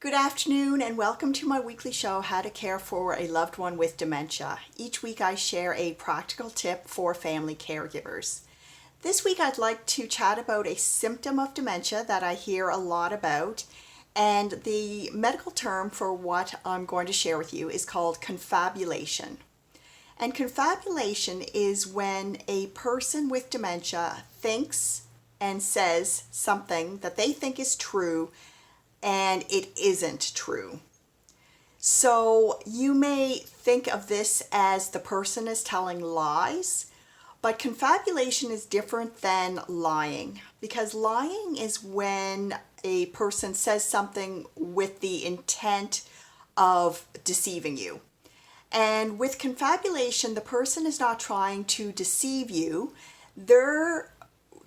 Good afternoon and welcome to my weekly show, How to Care for a Loved One with Dementia. Each week I share a practical tip for family caregivers. This week I'd like to chat about a symptom of dementia that I hear a lot about, and the medical term for what I'm going to share with you is called confabulation. And confabulation is when a person with dementia thinks and says something that they think is true and it isn't true. So you may think of this as the person is telling lies, but confabulation is different than lying, because lying is when a person says something with the intent of deceiving you. And with confabulation, the person is not trying to deceive you. They're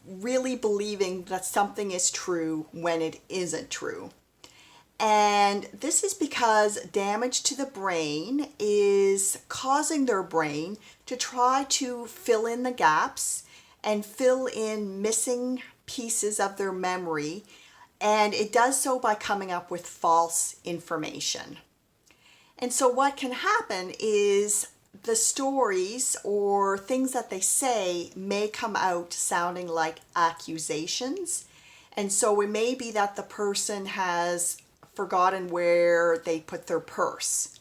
really believing that something is true when it isn't true. And this is because damage to the brain is causing their brain to try to fill in the gaps and fill in missing pieces of their memory. And it does so by coming up with false information. And so what can happen is the stories or things that they say may come out sounding like accusations. And so it may be that the person has forgotten where they put their purse.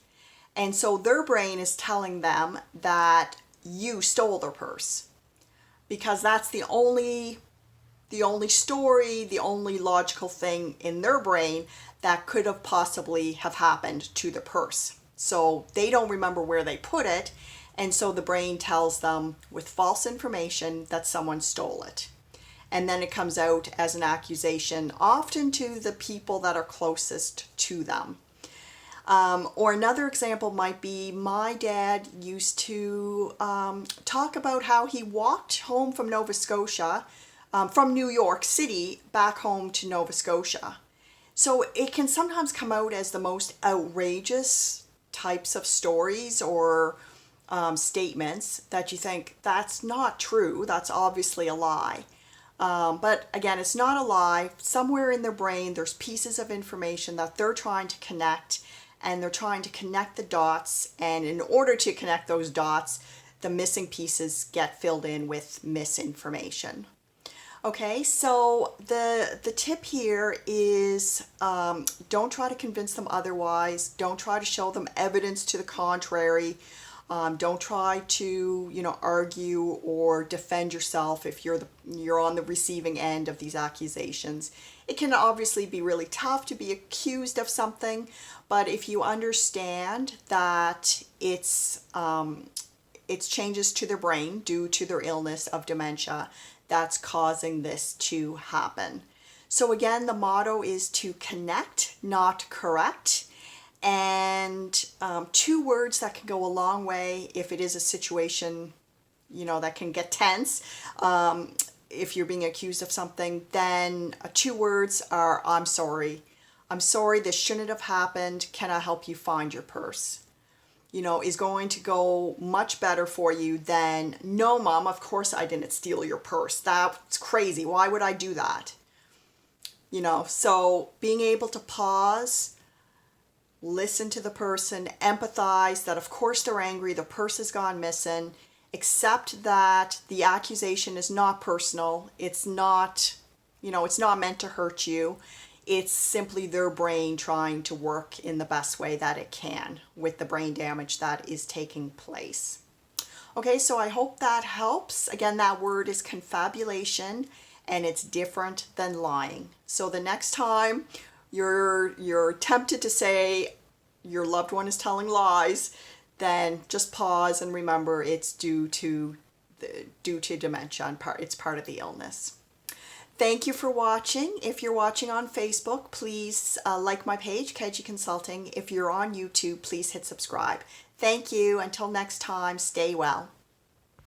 And so their brain is telling them that you stole their purse, because that's the only story, the only logical thing in their brain that could have possibly have happened to the purse. So they don't remember where they put it, and so the brain tells them with false information that someone stole it. And then it comes out as an accusation, often to the people that are closest to them. Or another example might be, my dad used to talk about how he walked home from Nova Scotia, from New York City, back home to Nova Scotia. So it can sometimes come out as the most outrageous types of stories or statements that you think, that's not true, that's obviously a lie. But again, it's not a lie. Somewhere in their brain, there's pieces of information that they're trying to connect, and they're trying to connect the dots. And in order to connect those dots, the missing pieces get filled in with misinformation. Okay, so the tip here is don't try to convince them otherwise. Don't try to show them evidence to the contrary. Don't try to, argue or defend yourself if you're on the receiving end of these accusations. It can obviously be really tough to be accused of something, but if you understand that it's changes to their brain due to their illness of dementia that's causing this to happen. So again, the motto is to connect, not correct. And two words that can go a long way if it is a situation, that can get tense. If you're being accused of something, then two words are, I'm sorry. I'm sorry, this shouldn't have happened. Can I help you find your purse? Is going to go much better for you than, no, Mom, of course I didn't steal your purse. That's crazy. Why would I do that? So being able to pause, listen to the person, empathize that of course they're angry, the purse has gone missing, accept that the accusation is not personal, it's not meant to hurt you, it's simply their brain trying to work in the best way that it can with the brain damage that is taking place. Okay, so I hope that helps. Again, that word is confabulation, and it's different than lying. So the next time you're tempted to say your loved one is telling lies, then just pause and remember it's due to dementia, and it's part of the illness. Thank you for watching. If you're watching on Facebook, please like my page, Keji Consulting. If you're on YouTube, please hit subscribe. Thank you. Until next time, stay well.